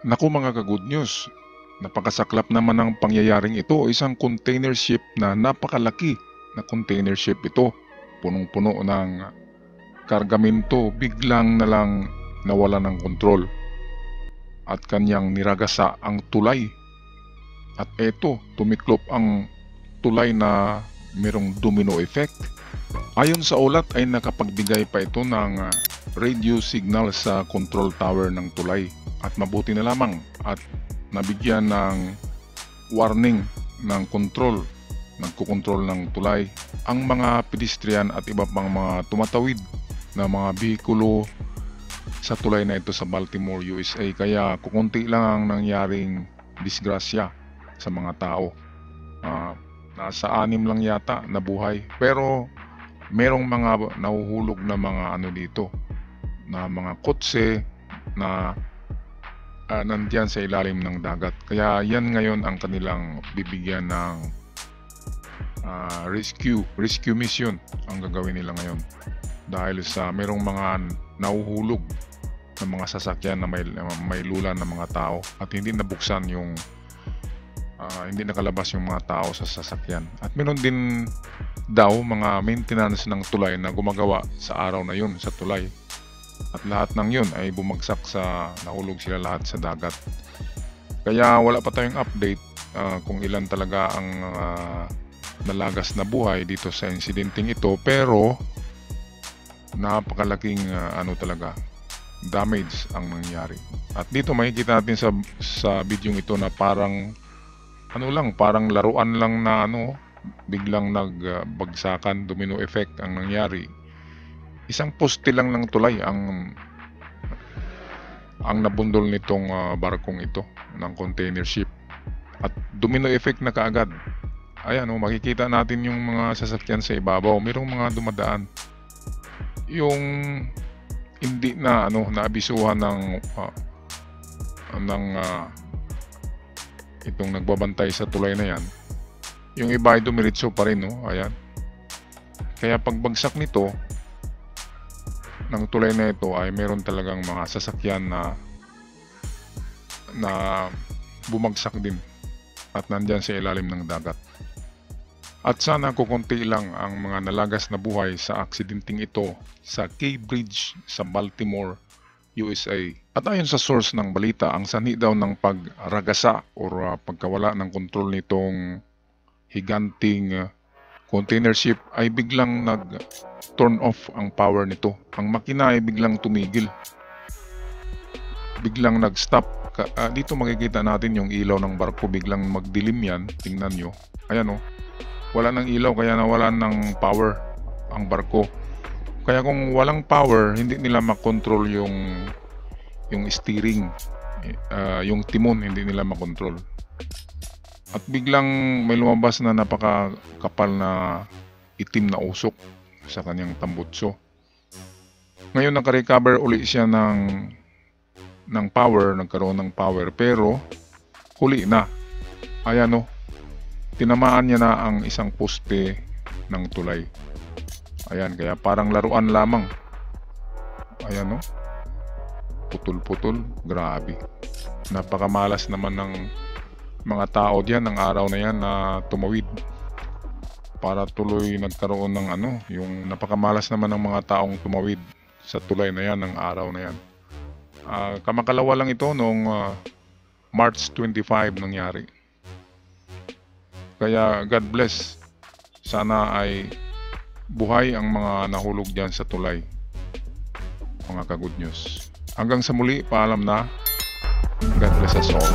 Naku mga ka-good news, napakasaklap naman ng pangyayaring ito. Isang container ship na napakalaki na container ship ito. Punong-puno ng kargamento, biglang na lang nawala ng kontrol at kanyang niragasa ang tulay. At eto, tumiklop ang tulay na merong domino effect. Ayon sa ulat ay nakapagbigay pa ito ng radio signal sa control tower ng tulay. At mabuti na lamang at nabigyan ng warning ng control, nagkukontrol ng tulay ang mga pedestrian at iba pang mga tumatawid na mga bihikulo sa tulay na ito sa Baltimore, USA. Kaya kukunti lang ang nangyaring disgrasya sa mga tao. Nasa 6 lang yata na buhay, pero merong mga nahuhulog na mga ano dito, na mga kotse na nandyan sa ilalim ng dagat. Kaya yan ngayon ang kanilang bibigyan ng rescue mission ang gagawin nila ngayon, dahil sa merong mga nahuhulog ng mga sasakyan na may lula ng mga tao at hindi nabuksan yung hindi nakalabas yung mga tao sa sasakyan. At meron din daw mga maintenance ng tulay na gumagawa sa araw na yun sa tulay. At lahat ng yun ay bumagsak sa nahulog sila lahat sa dagat. Kaya wala pa tayong update kung ilan talaga ang nalagas na buhay dito sa insidenteng ito, pero napakalaking talaga damage ang nangyari. At dito makikita natin sa video ito na parang parang laruan lang na biglang nagbagsakan, domino effect ang nangyari. Isang poste lang ng tulay ang nabundol nitong barkong ito ng container ship, at domino effect na kaagad. Ayan, makikita natin yung mga sasakyan sa ibabaw. Mayroong mga dumadaan, yung hindi na naabisuhan ng itong nagbabantay sa tulay na yan. Yung iba ay dumiritso pa rin, ayan. Kaya pagbagsak nito ng tulay na ito ay meron talagang mga sasakyan na bumagsak din at nandyan sa ilalim ng dagat. At sana kukunti lang ang mga nalagas na buhay sa aksidenteng ito sa Key Bridge sa Baltimore, USA. At ayon sa source ng balita, ang sanhi daw ng pagragasa o pagkawala ng kontrol nitong higanting container ship ay biglang nag-turn off ang power nito. Ang makina ay biglang tumigil. Biglang nag-stop. Dito makikita natin yung ilaw ng barko, biglang magdilim yan. Tingnan nyo. Ayan wala ng ilaw, kaya nawalan ng power ang barko. Kaya kung walang power, hindi nila makontrol yung steering, yung timon, hindi nila makontrol. At biglang may lumabas na napakakapal na itim na usok sa kanyang tambutso. Ngayon nakarecover uli siya ng power, nagkaroon ng power, pero huli na. Ayan tinamaan niya na ang isang poste ng tulay. Ayan, kaya parang laruan lamang. Ayan putol-putol, grabe. Napakamalas naman ng mga tao diyan ng araw na yan na tumawid. Para tuloy nagkaroon ng yung napakamalas naman ng mga taong tumawid sa tulay na yan ng araw na yan. Kamakalawa lang ito noong March 25 nangyari. Kaya God bless. Sana ay buhay ang mga nahulog dyan sa tulay. Mga ka-good news. Hanggang sa muli, paalam na. God bless us all.